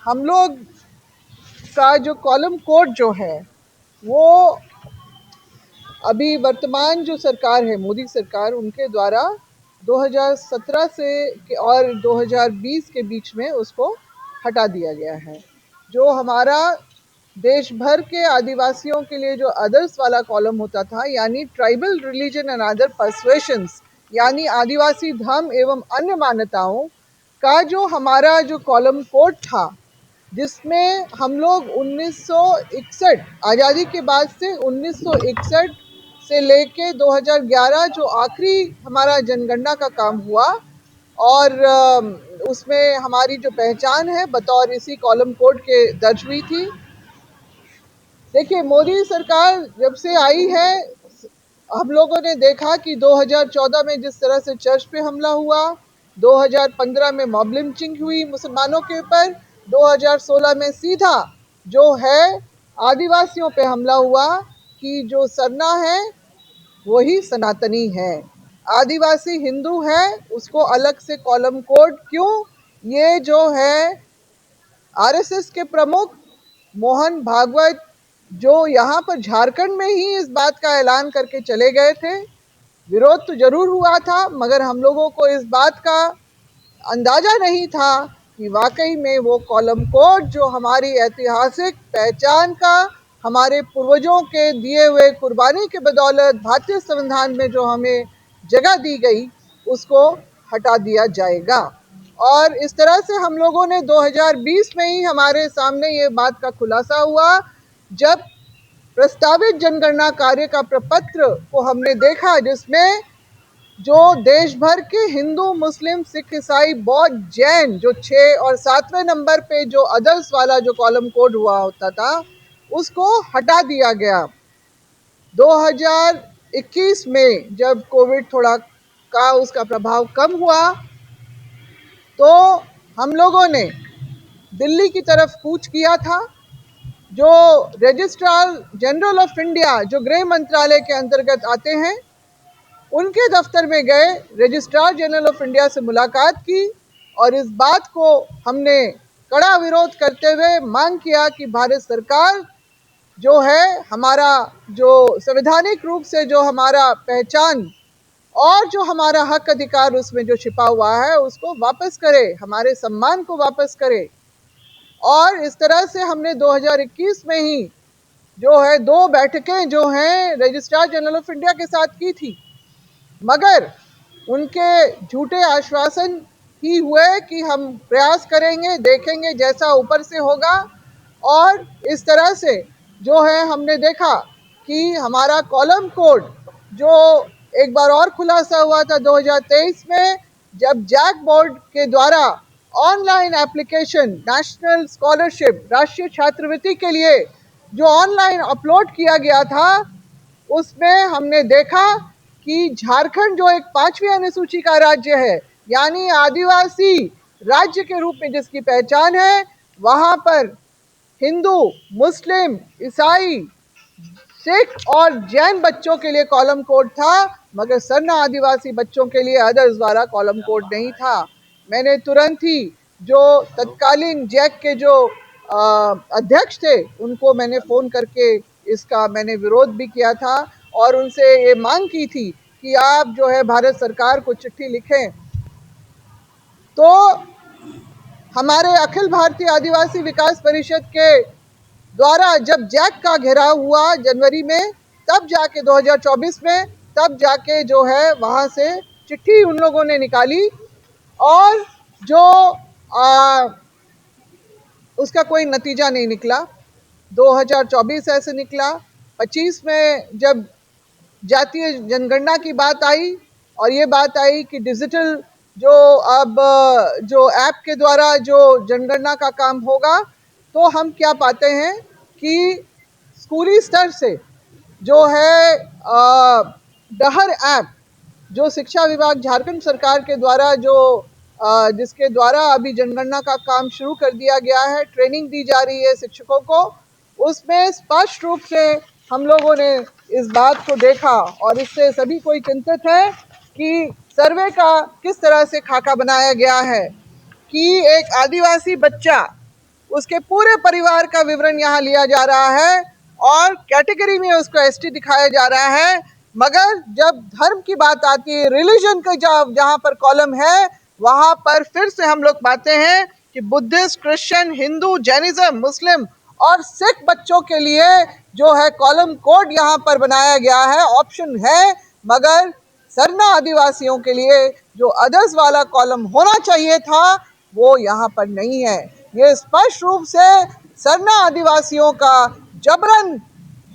हम लोग का जो कॉलम कोड जो है वो अभी वर्तमान जो सरकार है, मोदी सरकार, उनके द्वारा 2017 से और 2020 के बीच में उसको हटा दिया गया है। जो हमारा देश भर के आदिवासियों के लिए जो अदर्स वाला कॉलम होता था, यानी ट्राइबल रिलीजन एंड अदर पर्सुएशंस, यानी आदिवासी धर्म एवं अन्य मान्यताओं का जो हमारा जो कॉलम कोड था, जिसमें हम लोग 1961 आज़ादी के बाद से 1961 से लेके 2011 जो आखिरी हमारा जनगणना का काम हुआ और उसमें हमारी जो पहचान है बतौर इसी कॉलम कोड के दर्ज हुई थी। देखिए, मोदी सरकार जब से आई है, हम लोगों ने देखा कि 2014 में जिस तरह से चर्च पे हमला हुआ, 2015 में मॉब लिंचिंग हुई मुसलमानों के ऊपर, 2016 में सीधा जो है आदिवासियों पे हमला हुआ कि जो सरना है वही सनातनी है, आदिवासी हिंदू है, उसको अलग से कॉलम कोड क्यों? ये जो है आरएसएस के प्रमुख मोहन भागवत जो यहाँ पर झारखंड में ही इस बात का ऐलान करके चले गए थे। विरोध तो जरूर हुआ था, मगर हम लोगों को इस बात का अंदाजा नहीं था कि वाकई में वो कॉलम कोड जो हमारी ऐतिहासिक पहचान का, हमारे पूर्वजों के दिए हुए कुर्बानी के बदौलत भारतीय संविधान में जो हमें जगह दी गई, उसको हटा दिया जाएगा। और इस तरह से हम लोगों ने 2020 में ही हमारे सामने ये बात का खुलासा हुआ, जब प्रस्तावित जनगणना कार्य का प्रपत्र को हमने देखा, जिसमें जो देश भर के हिंदू, मुस्लिम, सिख, ईसाई, बौद्ध, जैन जो 6 और 7वें नंबर पे जो अदर्स वाला जो कॉलम कोड हुआ होता था, उसको हटा दिया गया। 2021 में जब कोविड थोड़ा का उसका प्रभाव कम हुआ, तो हम लोगों ने दिल्ली की तरफ कूच किया था। जो रजिस्ट्रार जनरल ऑफ इंडिया, जो गृह मंत्रालय के अंतर्गत आते हैं, उनके दफ्तर में गए, रजिस्ट्रार जनरल ऑफ इंडिया से मुलाकात की और इस बात को हमने कड़ा विरोध करते हुए मांग किया कि भारत सरकार जो है, हमारा जो संवैधानिक रूप से जो हमारा पहचान और जो हमारा हक अधिकार उसमें जो छिपा हुआ है, उसको वापस करे, हमारे सम्मान को वापस करे। और इस तरह से हमने 2021 में ही जो है 2 बैठकें जो हैं रजिस्ट्रार जनरल ऑफ इंडिया के साथ की थी, मगर उनके झूठे आश्वासन ही हुए कि हम प्रयास करेंगे, देखेंगे जैसा ऊपर से होगा। और इस तरह से जो है हमने देखा कि हमारा कॉलम कोड जो एक बार और खुलासा हुआ था 2023 में, जब जैक बोर्ड के द्वारा ऑनलाइन एप्लीकेशन नेशनल स्कॉलरशिप, राष्ट्रीय छात्रवृत्ति के लिए जो ऑनलाइन अपलोड किया गया था, उसमें हमने देखा कि झारखंड जो एक 5वीं अनुसूची का राज्य है, यानी आदिवासी राज्य के रूप में जिसकी पहचान है, वहां पर हिंदू, मुस्लिम, ईसाई, सिख और जैन बच्चों के लिए कॉलम कोड था, मगर सरना आदिवासी बच्चों के लिए अदर्स द्वारा कॉलम कोड नहीं था। मैंने तुरंत ही जो तत्कालीन जैक के जो अध्यक्ष थे, उनको मैंने फ़ोन करके इसका मैंने विरोध भी किया था और उनसे ये मांग की थी कि आप जो है भारत सरकार को चिट्ठी लिखें। तो हमारे अखिल भारतीय आदिवासी विकास परिषद के द्वारा जब जैक का घेराव हुआ जनवरी में, तब जाके 2024 में, तब जाके जो है वहाँ से चिट्ठी उन लोगों ने निकाली और जो उसका कोई नतीजा नहीं निकला। 2024 ऐसे निकला, 25 में जब जातीय जनगणना की बात आई और ये बात आई कि डिजिटल जो अब जो ऐप के द्वारा जो जनगणना का काम होगा, तो हम क्या पाते हैं कि स्कूली स्तर से जो है डहर ऐप, जो शिक्षा विभाग झारखंड सरकार के द्वारा जो जिसके द्वारा अभी जनगणना का काम शुरू कर दिया गया है, ट्रेनिंग दी जा रही है शिक्षकों को, उसमें स्पष्ट रूप से हम लोगों ने इस बात को देखा और इससे सभी कोई चिंतित है कि सर्वे का किस तरह से खाका बनाया गया है कि एक आदिवासी बच्चा उसके पूरे परिवार का विवरण यहाँ लिया जा रहा है और कैटेगरी में उसको एसटी दिखाया जा रहा है। मगर जब धर्म की बात आती है, रिलीजन का जहाँ पर कॉलम है, वहां पर फिर से हम लोग पाते हैं कि बुद्धिस्ट, क्रिश्चियन, हिंदू, जैनिज्म, मुस्लिम और सिख बच्चों के लिए जो है कॉलम कोड यहाँ पर बनाया गया है, ऑप्शन है। मगर सरना आदिवासियों के लिए जो अदर्स वाला कॉलम होना चाहिए था वो यहाँ पर नहीं है। ये स्पष्ट रूप से सरना आदिवासियों का जबरन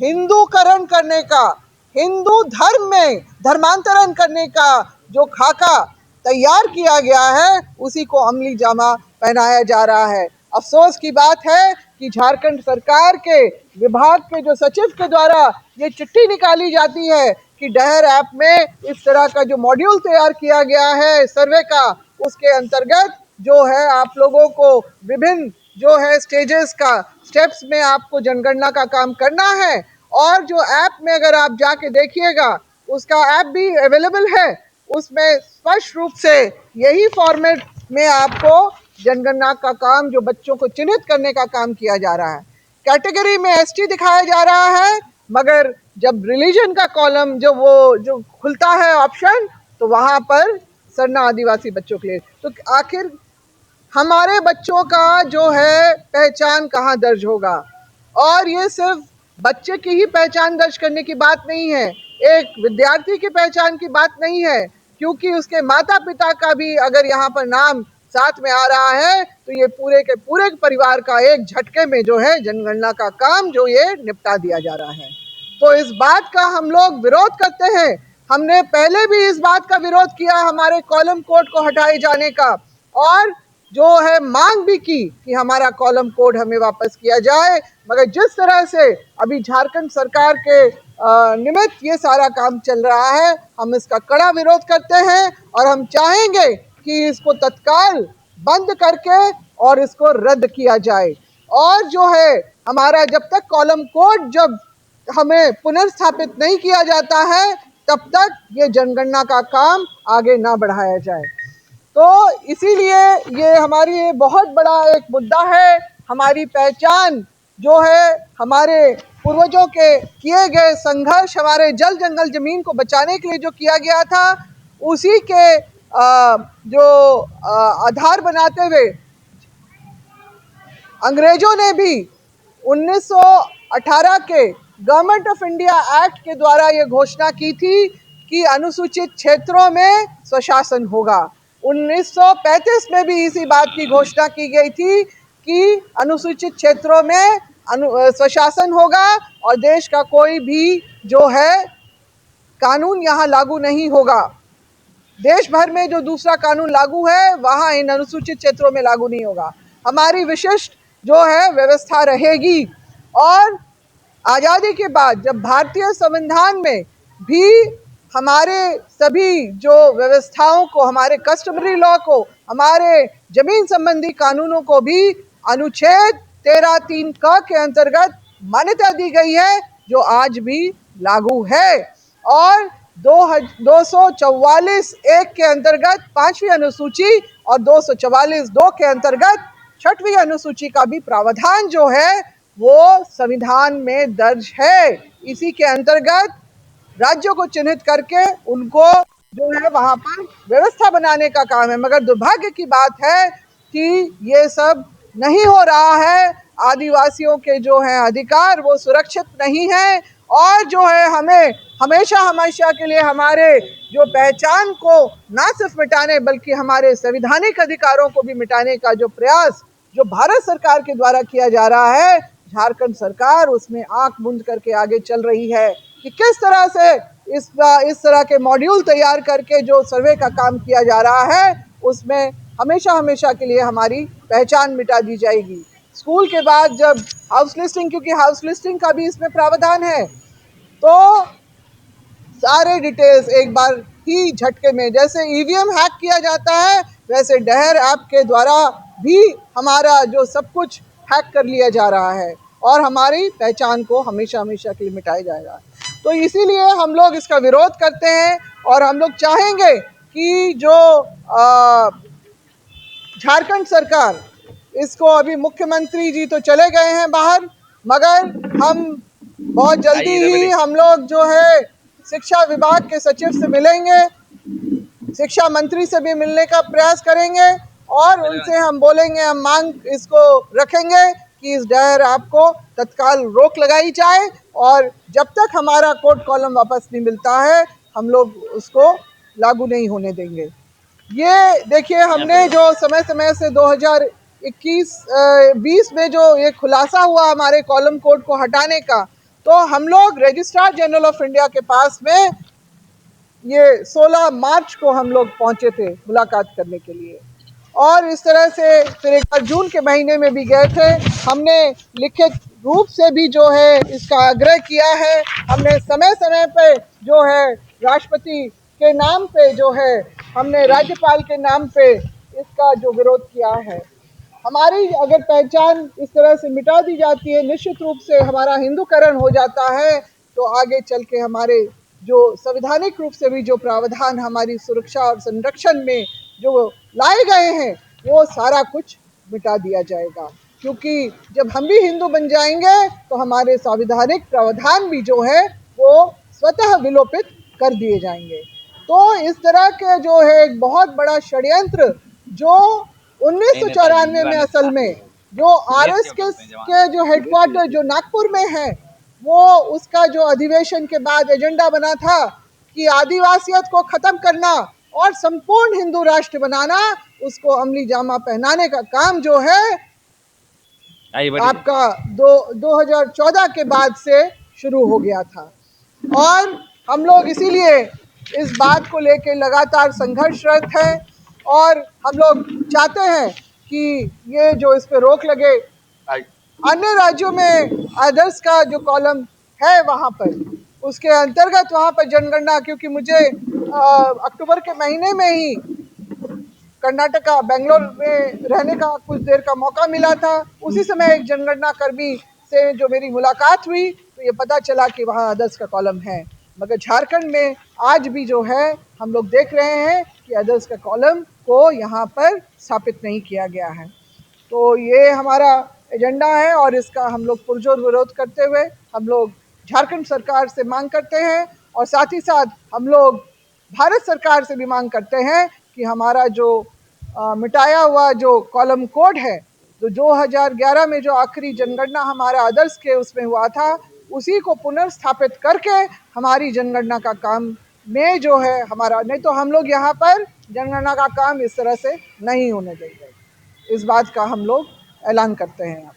हिंदूकरण करने का, हिंदू धर्म में धर्मांतरण करने का जो खाका तैयार किया गया है, उसी को अमली जामा पहनाया जा रहा है। अफसोस की बात है कि झारखंड सरकार के विभाग के जो सचिव के द्वारा ये चिट्ठी निकाली जाती है कि डहर ऐप में इस तरह का जो मॉड्यूल तैयार किया गया है सर्वे का, उसके अंतर्गत जो है आप लोगों को विभिन्न जो है स्टेप्स में आपको जनगणना का काम करना है। और जो ऐप में अगर आप जाके देखिएगा, उसका ऐप भी अवेलेबल है, उसमें स्पष्ट रूप से यही फॉर्मेट में आपको जनगणना का काम, जो बच्चों को चिन्हित करने का काम किया जा रहा है। कैटेगरी में एसटी दिखाया जा रहा है, मगर जब रिलीजन का कॉलम जो खुलता है ऑप्शन, तो वहां पर सरना आदिवासी बच्चों के लिए, तो आखिर हमारे बच्चों का जो है पहचान कहाँ दर्ज होगा। और ये सिर्फ बच्चे की ही पहचान दर्ज करने की बात नहीं है, एक विद्यार्थी की पहचान की बात नहीं है, क्योंकि उसके माता पिता का भी अगर यहाँ पर नाम साथ में आ रहा है तो ये पूरे के पूरे परिवार का एक झटके में जो है जनगणना का काम जो ये निपटा दिया जा रहा है। तो इस बात का हम लोग विरोध करते हैं। हमने पहले भी इस बात का विरोध किया, हमारे कॉलम कोड को हटाए जाने का, और जो है मांग भी की कि हमारा कॉलम कोड हमें वापस किया जाए। मगर जिस तरह से अभी झारखंड सरकार के निमित्त ये सारा काम चल रहा है, हम इसका कड़ा विरोध करते हैं और हम चाहेंगे कि इसको तत्काल बंद करके और इसको रद्द किया जाए। और जो है हमारा जब तक कॉलम कोड जब हमें पुनर्स्थापित नहीं किया जाता है, तब तक ये जनगणना का काम आगे ना बढ़ाया जाए। तो इसीलिए ये हमारी बहुत बड़ा एक मुद्दा है। हमारी पहचान जो है हमारे पूर्वजों के किए गए संघर्ष, हमारे जल जंगल जमीन को बचाने के लिए जो किया गया था, उसी के आधार बनाते हुए अंग्रेजों ने भी 1918 के गवर्नमेंट ऑफ इंडिया एक्ट के द्वारा ये घोषणा की थी कि अनुसूचित क्षेत्रों में स्वशासन होगा। 1935 में भी इसी बात की घोषणा की गई थी कि अनुसूचित क्षेत्रों में स्वशासन होगा और देश का कोई भी जो है कानून यहाँ लागू नहीं होगा। देश भर में जो दूसरा कानून लागू है वहाँ इन अनुसूचित क्षेत्रों में लागू नहीं होगा। हमारी विशिष्ट जो है व्यवस्था रहेगी। और आज़ादी के बाद जब भारतीय संविधान में भी हमारे सभी जो व्यवस्थाओं को, हमारे कस्टमरी लॉ को, हमारे जमीन संबंधी कानूनों को भी अनुच्छेद 13(3) क के अंतर्गत मान्यता दी गई है, जो आज भी लागू है। और 244(1) के अंतर्गत 5वीं अनुसूची और 244(2) के अंतर्गत 6वीं अनुसूची का भी प्रावधान जो है वो संविधान में दर्ज है। इसी के अंतर्गत राज्यों को चिन्हित करके उनको जो है वहां पर व्यवस्था बनाने का काम है। मगर दुर्भाग्य की बात है कि ये सब नहीं हो रहा है। आदिवासियों के जो है अधिकार वो सुरक्षित नहीं है, और जो है हमें हमेशा हमेशा के लिए हमारे जो पहचान को ना सिर्फ मिटाने बल्कि हमारे संवैधानिक अधिकारों को भी मिटाने का जो प्रयास जो भारत सरकार के द्वारा किया जा रहा है, झारखंड सरकार उसमें आंख मूंद करके आगे चल रही है कि किस तरह से इस तरह के मॉड्यूल तैयार करके जो सर्वे का काम किया जा रहा है, उसमें हमेशा हमेशा के लिए हमारी पहचान मिटा दी जाएगी। स्कूल के बाद जब हाउस लिस्टिंग, क्योंकि हाउस लिस्टिंग का भी इसमें प्रावधान है, तो सारे डिटेल्स एक बार ही झटके में, जैसे ईवीएम हैक किया जाता है वैसे डहर ऐप के द्वारा भी हमारा जो सब कुछ हैक कर लिया जा रहा है और हमारी पहचान को हमेशा हमेशा के लिए मिटाया जाएगा। तो इसीलिए हम लोग इसका विरोध करते हैं और हम लोग चाहेंगे कि जो झारखंड सरकार इसको अभी मुख्यमंत्री जी तो चले गए हैं बाहर, मगर हम बहुत जल्दी ही हम लोग जो है शिक्षा विभाग के सचिव से मिलेंगे, शिक्षा मंत्री से भी मिलने का प्रयास करेंगे और उनसे हम बोलेंगे, हम मांग इसको रखेंगे कि इस डायर आपको तत्काल रोक लगाई जाए और जब तक हमारा कोर्ट कॉलम वापस नहीं मिलता है हम लोग उसको लागू नहीं होने देंगे। ये देखिए, हमने जो समय समय से 2021-20 में जो ये खुलासा हुआ हमारे कॉलम कोड को हटाने का, तो हम लोग रजिस्ट्रार जनरल ऑफ इंडिया के पास में ये 16 मार्च को हम लोग पहुंचे थे मुलाकात करने के लिए और इस तरह से फिर एक बार जून के महीने में भी गए थे। हमने लिखित रूप से भी जो है इसका आग्रह किया है, हमने समय समय पे जो है राष्ट्रपति के नाम पे जो है हमने राज्यपाल के नाम पे इसका जो विरोध किया है। हमारी अगर पहचान इस तरह से मिटा दी जाती है, निश्चित रूप से हमारा हिंदूकरण हो जाता है, तो आगे चल के हमारे जो संवैधानिक रूप से भी जो प्रावधान हमारी सुरक्षा और संरक्षण में जो लाए गए हैं वो सारा कुछ मिटा दिया जाएगा, क्योंकि जब हम भी हिंदू बन जाएंगे तो हमारे संवैधानिक प्रावधान भी जो है वो स्वतः विलोपित कर दिए जाएंगे। तो इस तरह के जो है एक बहुत बड़ा षड्यंत्र जो 1994 में असल में जो आरएसएस के जो हेडक्वार्टर जो नागपुर में है, वो उसका जो अधिवेशन के बाद एजेंडा बना था कि आदिवासियत को खत्म करना और संपूर्ण हिंदू राष्ट्र बनाना, उसको अमली जामा पहनाने का काम जो है आपका 2014 के बाद से शुरू हो गया था और हम लोग इसीलिए इस बात को लेकर लगातार संघर्षरत हैं और हम लोग चाहते हैं कि ये जो इस पे रोक लगे। अन्य राज्यों में आदर्श का जो कॉलम है वहाँ पर उसके अंतर्गत वहाँ पर जनगणना, क्योंकि मुझे अक्टूबर के महीने में ही कर्नाटका बेंगलोर में रहने का कुछ देर का मौका मिला था, उसी समय एक जनगणना कर्मी से जो मेरी मुलाकात हुई तो ये पता चला कि वहाँ आदर्श का कॉलम है। मगर झारखंड में आज भी जो है हम लोग देख रहे हैं कि आदर्श का कॉलम को यहाँ पर स्थापित नहीं किया गया है। तो ये हमारा एजेंडा है और इसका हम लोग पुरजोर विरोध करते हुए हम लोग झारखंड सरकार से मांग करते हैं और साथ ही साथ हम लोग भारत सरकार से भी मांग करते हैं कि हमारा जो मिटाया हुआ जो कॉलम कोड है, जो 2011 में जो आखिरी जनगणना हमारा आदर्श के उसमें हुआ था, उसी को पुनर्स्थापित करके हमारी जनगणना का काम में जो है हमारा, नहीं तो हम लोग यहाँ पर जनगणना का काम इस तरह से नहीं होने देंगे। इस बात का हम लोग ऐलान करते हैं।